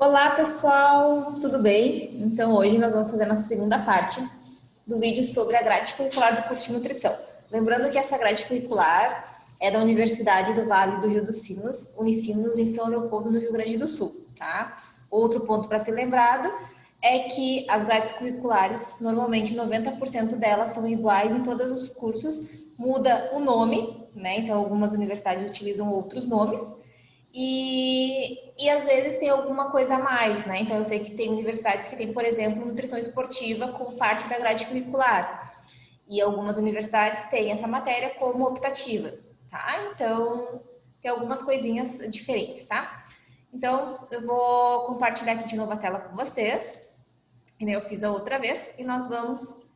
Olá pessoal, tudo bem? Então hoje nós vamos fazer a nossa segunda parte do vídeo sobre a grade curricular do curso de nutrição. Lembrando que essa grade curricular é da Universidade do Vale do Rio dos Sinos, Unicinos, em São Leopoldo, no Rio Grande do Sul, tá? Outro ponto para ser lembrado é que as grades curriculares, normalmente 90% delas são iguais em todos os cursos, muda o nome, né? Então algumas universidades utilizam outros nomes, e às vezes tem alguma coisa a mais, né? Então eu sei que tem universidades que tem, por exemplo, nutrição esportiva como parte da grade curricular. E algumas universidades têm essa matéria como optativa, tá? Então tem algumas coisinhas diferentes, tá? Então eu vou compartilhar aqui de novo a tela com vocês, que nem eu fiz a outra vez, e nós vamos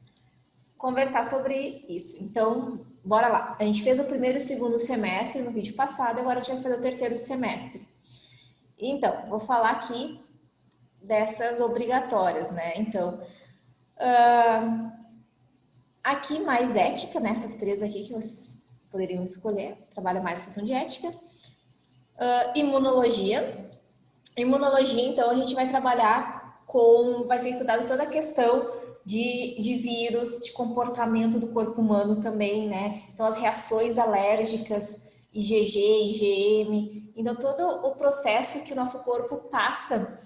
conversar sobre isso. Então, bora lá. A gente fez o primeiro e o segundo semestre no vídeo passado, agora a gente vai fazer o terceiro semestre. Então, vou falar aqui dessas obrigatórias, né? Então, aqui mais ética, né? Essas três aqui que vocês poderiam escolher, trabalha mais questão de ética. Imunologia. Imunologia, então, a gente vai trabalhar vai ser estudado toda a questão de vírus, de comportamento do corpo humano também, né? Então, as reações alérgicas, IgG, IgM. Então, todo o processo que o nosso corpo passa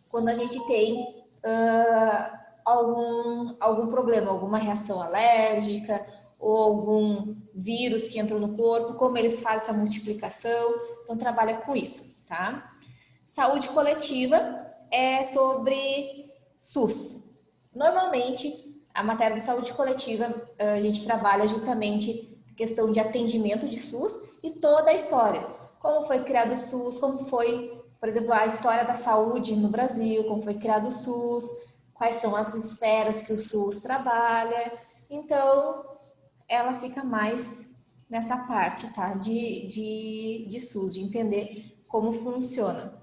quando a gente tem algum problema, alguma reação alérgica ou algum vírus que entrou no corpo, como eles fazem essa multiplicação. Então, trabalha com isso, tá? Saúde coletiva é sobre SUS. Normalmente, a matéria de saúde coletiva, a gente trabalha justamente a questão de atendimento de SUS e toda a história. Como foi criado o SUS, como foi, por exemplo, a história da saúde no Brasil, como foi criado o SUS, quais são as esferas que o SUS trabalha. Então, ela fica mais nessa parte, tá? De SUS, de entender como funciona.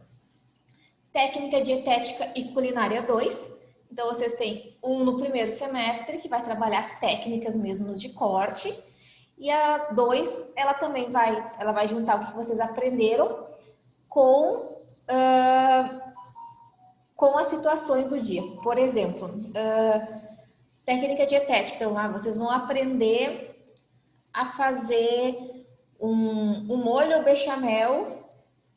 Técnica dietética e culinária 2. Então, vocês têm um no primeiro semestre, que vai trabalhar as técnicas mesmo de corte. E a 2, ela também vai juntar o que vocês aprenderam com as situações do dia. Por exemplo, técnica dietética. Então, vocês vão aprender a fazer um molho bechamel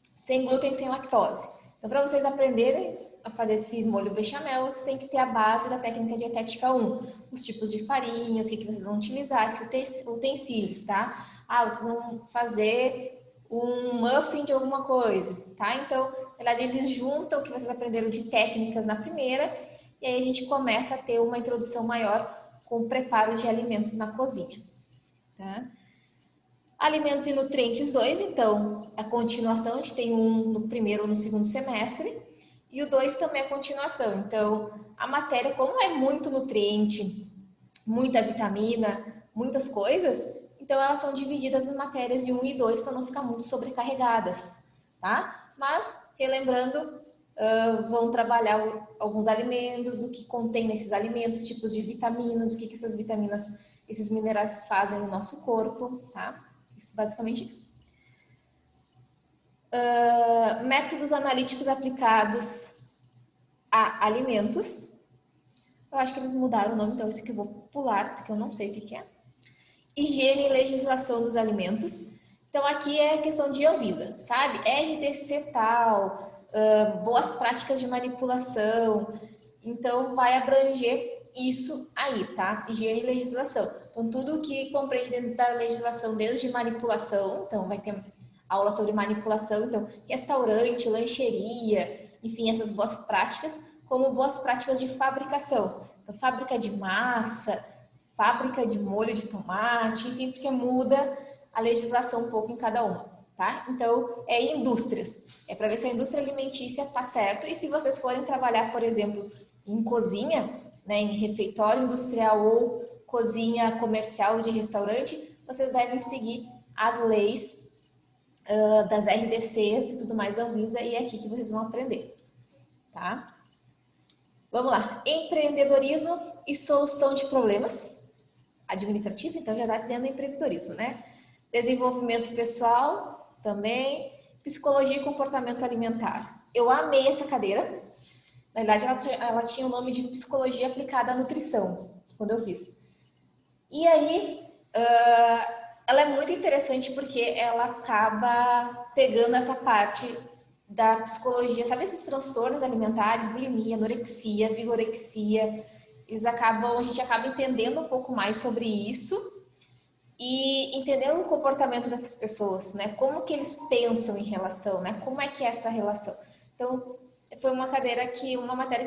sem glúten e sem lactose. Então, para vocês aprenderem a fazer esse molho bechamel, vocês têm que ter a base da técnica dietética 1. Os tipos de farinha, os que vocês vão utilizar, que utensílios, tá? Vocês vão fazer um muffin de alguma coisa, tá? Então, na verdade, eles juntam o que vocês aprenderam de técnicas na primeira, e aí a gente começa a ter uma introdução maior com o preparo de alimentos na cozinha, tá? Alimentos e nutrientes 2, então, a continuação, a gente tem um no primeiro ou no segundo semestre, e o 2 também é a continuação. Então, a matéria, como é muito nutriente, muita vitamina, muitas coisas, então elas são divididas em matérias de 1 e 2 para não ficar muito sobrecarregadas, tá? Mas, relembrando, vão trabalhar alguns alimentos, o que contém nesses alimentos, tipos de vitaminas, o que essas vitaminas, esses minerais fazem no nosso corpo, tá? Isso, basicamente isso. Métodos analíticos aplicados a alimentos. Eu acho que eles mudaram o nome, então isso aqui eu vou pular, porque eu não sei o que é. Higiene e legislação dos alimentos. Então aqui é questão de Anvisa, sabe? RDC tal, boas práticas de manipulação. Então vai abranger isso aí, tá? Higiene e legislação. Então tudo que compreende dentro da legislação, desde manipulação, então vai ter aula sobre manipulação, então restaurante, lancheria, enfim, essas boas práticas, como boas práticas de fabricação. Então, fábrica de massa, fábrica de molho de tomate, enfim, porque muda a legislação um pouco em cada uma, tá? Então, indústrias. É para ver se a indústria alimentícia tá certo. E se vocês forem trabalhar, por exemplo, em cozinha, né, em refeitório industrial ou cozinha comercial de restaurante, vocês devem seguir as leis das RDCs e tudo mais da Anvisa, e é aqui que vocês vão aprender, tá? Vamos lá. Empreendedorismo e solução de problemas. Administrativo, então já está dizendo empreendedorismo, né? Desenvolvimento pessoal também, Psicologia e Comportamento Alimentar. Eu amei essa cadeira. Na verdade, ela tinha o nome de Psicologia Aplicada à Nutrição, quando eu fiz. E aí, ela é muito interessante porque ela acaba pegando essa parte da psicologia, sabe esses transtornos alimentares, bulimia, anorexia, vigorexia, a gente acaba entendendo um pouco mais sobre isso e entendendo o comportamento dessas pessoas, né? Como que eles pensam em relação, né? Como é que é essa relação? Então, foi uma matéria que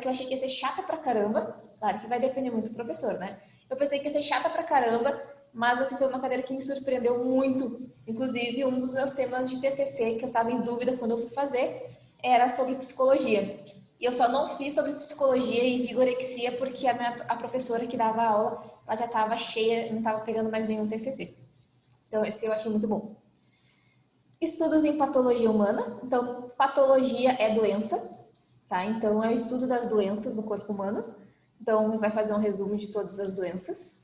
eu achei que ia ser chata pra caramba, claro que vai depender muito do professor, né? Eu pensei que ia ser chata pra caramba, mas assim, foi uma cadeira que me surpreendeu muito. Inclusive, um dos meus temas de TCC, que eu estava em dúvida quando eu fui fazer, era sobre psicologia. E eu só não fiz sobre psicologia e vigorexia porque a professora que dava aula, ela já estava cheia, não estava pegando mais nenhum TCC. Então, esse eu achei muito bom. Estudos em patologia humana. Então, patologia é doença, tá? Então, é o estudo das doenças no corpo humano. Então, vai fazer um resumo de todas as doenças.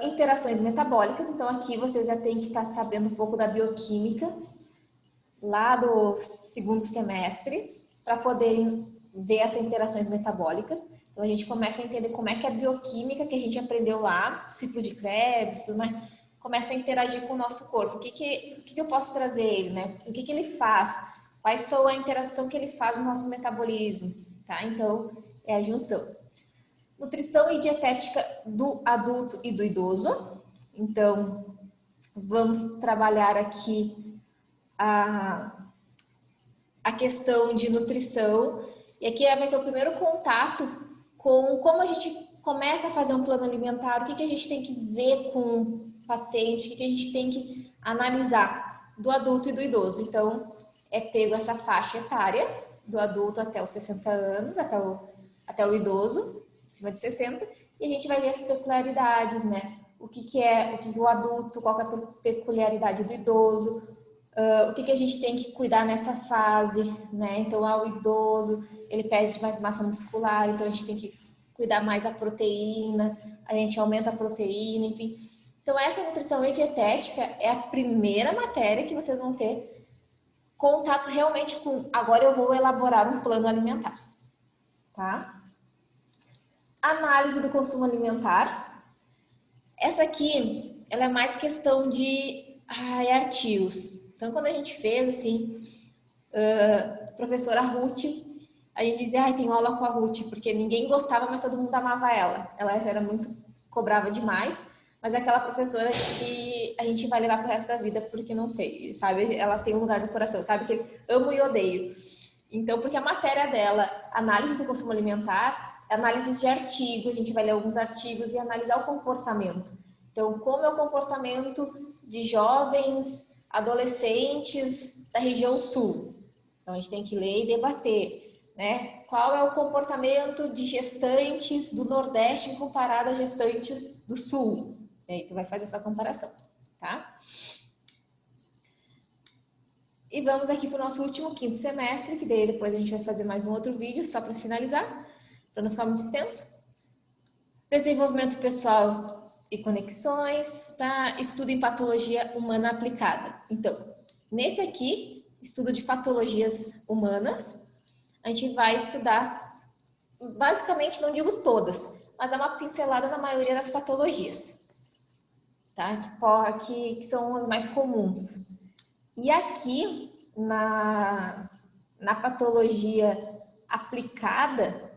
Interações metabólicas. Então, aqui vocês já têm que estar sabendo um pouco da bioquímica lá do segundo semestre para poderem ver essas interações metabólicas. Então, a gente começa a entender como é que a bioquímica que a gente aprendeu lá, ciclo de Krebs, tudo mais, começa a interagir com o nosso corpo. O que eu posso trazer ele, né? O que ele faz? Quais são a interação que ele faz no nosso metabolismo, tá? Então, é a junção. Nutrição e dietética do adulto e do idoso. Então, vamos trabalhar aqui a questão de nutrição. E aqui vai ser o primeiro contato com como a gente começa a fazer um plano alimentar, o que a gente tem que ver com o paciente, o que a gente tem que analisar do adulto e do idoso. Então, é pego essa faixa etária do adulto até os 60 anos, até o idoso, acima de 60, e a gente vai ver as peculiaridades, né? O que o adulto, qual que é a peculiaridade do idoso, o que a gente tem que cuidar nessa fase, né? Então, ao idoso, ele perde mais massa muscular, então a gente tem que cuidar mais da proteína, a gente aumenta a proteína, enfim. Então, essa nutrição e dietética é a primeira matéria que vocês vão ter contato realmente com. Agora eu vou elaborar um plano alimentar, tá? Análise do consumo alimentar. Essa aqui, ela é mais questão de artigos. Então, quando a gente fez, assim, professora Ruth, a gente dizia, tem aula com a Ruth, porque ninguém gostava, mas todo mundo amava ela. Ela era muito, cobrava demais, mas é aquela professora que a gente vai levar pro resto da vida, porque não sei, sabe? Ela tem um lugar no coração, sabe? Que amo e odeio. Então, porque a matéria dela, análise do consumo alimentar, análise de artigos, a gente vai ler alguns artigos e analisar o comportamento. Então, como é o comportamento de jovens, adolescentes da região sul? Então, a gente tem que ler e debater, né? Qual é o comportamento de gestantes do Nordeste comparado a gestantes do Sul? E aí, tu vai fazer essa comparação, tá? E vamos aqui para o nosso último quinto semestre, que daí depois a gente vai fazer mais um outro vídeo, só para finalizar, para não ficar muito extenso. Desenvolvimento pessoal e conexões, tá? Estudo em patologia humana aplicada. Então, nesse aqui, estudo de patologias humanas, a gente vai estudar, basicamente, não digo todas, mas dar uma pincelada na maioria das patologias, tá? Que são as mais comuns. E aqui, na patologia aplicada,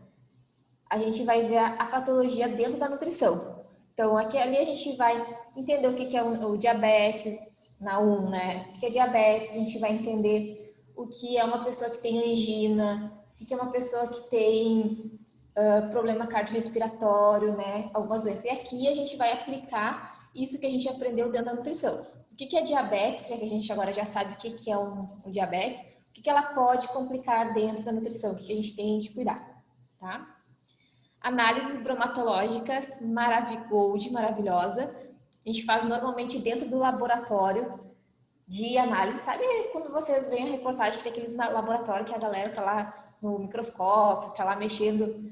a gente vai ver a patologia dentro da nutrição. Então, ali a gente vai entender o que é o diabetes, na 1, né? O que é diabetes, a gente vai entender o que é uma pessoa que tem angina, o que é uma pessoa que tem problema cardiorrespiratório, né? Algumas doenças. E aqui a gente vai aplicar isso que a gente aprendeu dentro da nutrição. O que é diabetes, já que a gente agora já sabe o que é um diabetes, o que ela pode complicar dentro da nutrição, o que a gente tem que cuidar, tá? Análises bromatológicas, maravilhosa. A gente faz normalmente dentro do laboratório de análise. Sabe quando vocês veem a reportagem que tem aqueles laboratórios que a galera tá lá no microscópio, tá lá mexendo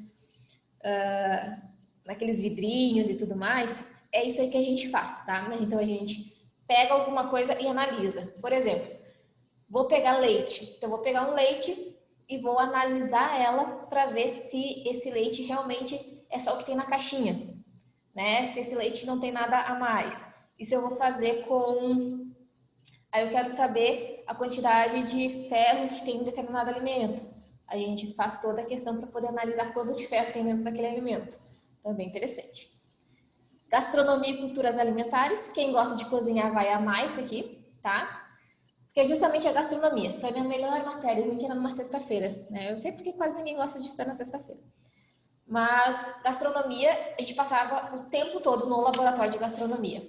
naqueles vidrinhos e tudo mais? É isso aí que a gente faz, tá? Então a gente pega alguma coisa e analisa. Por exemplo, vou pegar leite. Então, vou pegar um leite e vou analisar ela para ver se esse leite realmente é só o que tem na caixinha, né? Se esse leite não tem nada a mais. Isso eu vou fazer com... Aí eu quero saber a quantidade de ferro que tem em determinado alimento. A gente faz toda a questão para poder analisar quanto de ferro tem dentro daquele alimento. Então, é bem interessante. Gastronomia e culturas alimentares. Quem gosta de cozinhar vai amar isso aqui, tá? Porque é justamente a gastronomia. Foi a minha melhor matéria, eu que era numa sexta-feira, né? Eu sei porque quase ninguém gosta de estudar na sexta-feira. Mas gastronomia, a gente passava o tempo todo no laboratório de gastronomia.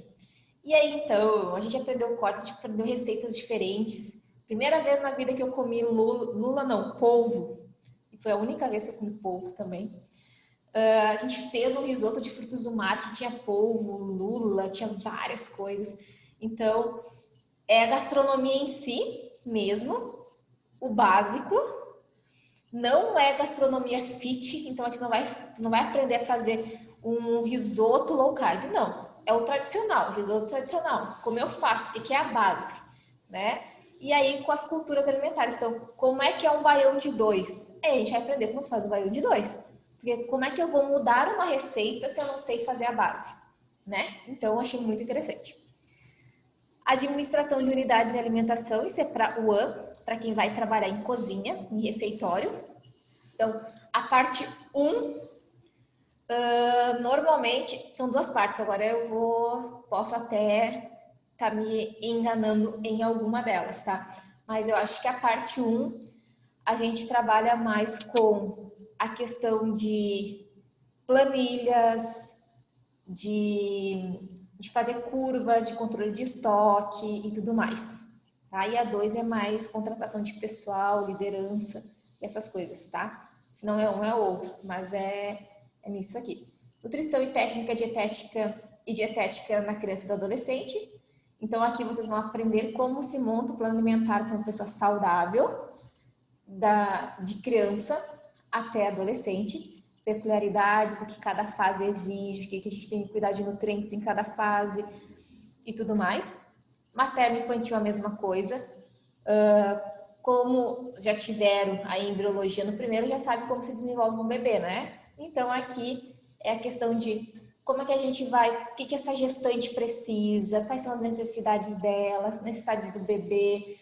E aí, então, a gente aprendeu cortes, a gente aprendeu receitas diferentes. Primeira vez na vida que eu comi polvo. E foi a única vez que eu comi polvo também. A gente fez um risoto de frutos do mar que tinha polvo, lula, tinha várias coisas. Então, é a gastronomia em si mesmo, o básico. Não é gastronomia fit, então aqui não vai aprender a fazer um risoto low carb, não. É o tradicional, o risoto tradicional, como eu faço, e que é a base, né? E aí com as culturas alimentares. Então, como é que é um baião de 2? A gente vai aprender como se faz um baião de 2. Porque como é que eu vou mudar uma receita se eu não sei fazer a base, né? Então, eu achei muito interessante. Administração de unidades de alimentação, isso é para o UAN, para quem vai trabalhar em cozinha, em refeitório. Então, a parte 1, normalmente, são 2 partes, agora posso até estar me enganando em alguma delas, tá? Mas eu acho que a parte 1, a gente trabalha mais com a questão de planilhas, de fazer curvas, de controle de estoque e tudo mais. Tá? E a 2 é mais contratação de pessoal, liderança e essas coisas, tá? Se não é um, é outro, mas é nisso aqui. Nutrição e técnica dietética na criança e do adolescente. Então, aqui vocês vão aprender como se monta o plano alimentar para uma pessoa saudável, de criança até adolescente, peculiaridades, o que cada fase exige, o que a gente tem que cuidar de nutrientes em cada fase e tudo mais. Materno e infantil a mesma coisa. Como já tiveram a embriologia no primeiro, já sabe como se desenvolve um bebê, né? Então aqui é a questão de como é que a gente vai, o que essa gestante precisa, quais são as necessidades dela, as necessidades do bebê.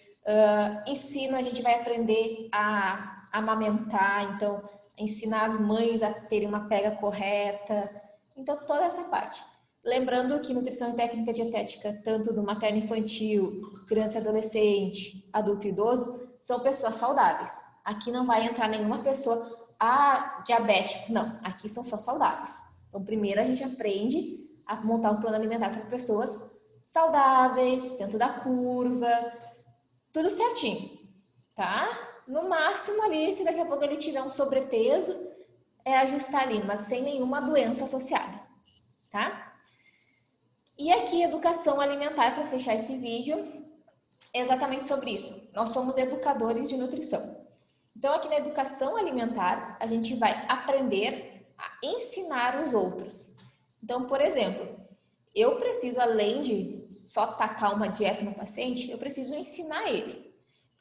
Ensino, a gente vai aprender a amamentar, então ensinar as mães a terem uma pega correta, então toda essa parte. Lembrando que nutrição e técnica dietética, tanto do materno infantil, criança e adolescente, adulto e idoso, são pessoas saudáveis. Aqui não vai entrar nenhuma pessoa, diabético, não, aqui são só saudáveis. Então primeiro a gente aprende a montar um plano alimentar para pessoas saudáveis, dentro da curva, tudo certinho, tá? No máximo ali, se daqui a pouco ele tiver um sobrepeso, é ajustar ali, mas sem nenhuma doença associada, tá? E aqui, educação alimentar, para fechar esse vídeo, é exatamente sobre isso. Nós somos educadores de nutrição. Então, aqui na educação alimentar, a gente vai aprender a ensinar os outros. Então, por exemplo, eu preciso, além de só tacar uma dieta no paciente, eu preciso ensinar ele.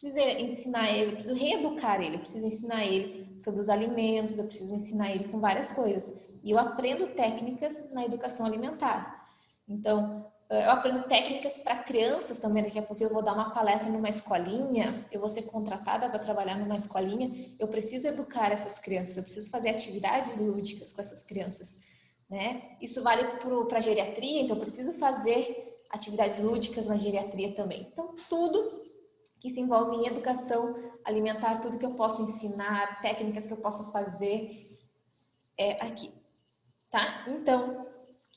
Eu preciso reeducar ele, eu preciso ensinar ele sobre os alimentos, eu preciso ensinar ele com várias coisas. E eu aprendo técnicas na educação alimentar. Então, eu aprendo técnicas para crianças também, daqui a pouco eu vou dar uma palestra numa escolinha, eu vou ser contratada para trabalhar numa escolinha, eu preciso educar essas crianças, eu preciso fazer atividades lúdicas com essas crianças, né? Isso vale para a geriatria, então eu preciso fazer atividades lúdicas na geriatria também. Então, tudo que se envolve em educação alimentar, tudo que eu posso ensinar, técnicas que eu posso fazer, é aqui, tá? Então,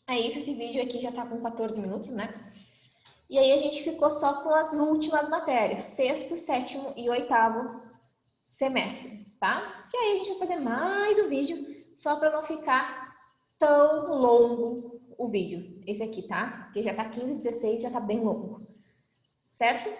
é isso, esse vídeo aqui já tá com 14 minutos, né? E aí a gente ficou só com as últimas matérias, 6º, 7º e 8º semestre, tá? E aí a gente vai fazer mais um vídeo, só para não ficar tão longo o vídeo. Esse aqui, tá? Porque já tá 15, 16, já tá bem longo. Certo?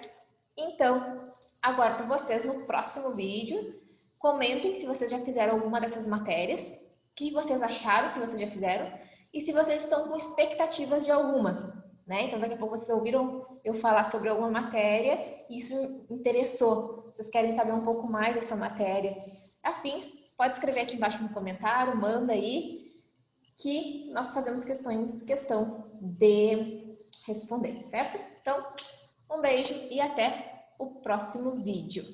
Então, aguardo vocês no próximo vídeo. Comentem se vocês já fizeram alguma dessas matérias, o que vocês acharam, se vocês já fizeram, e se vocês estão com expectativas de alguma. né? Então, daqui a pouco vocês ouviram eu falar sobre alguma matéria e isso interessou. Vocês querem saber um pouco mais dessa matéria? Afins, pode escrever aqui embaixo no comentário, manda aí, que nós fazemos questão de responder, certo? Então, um beijo e até o próximo vídeo.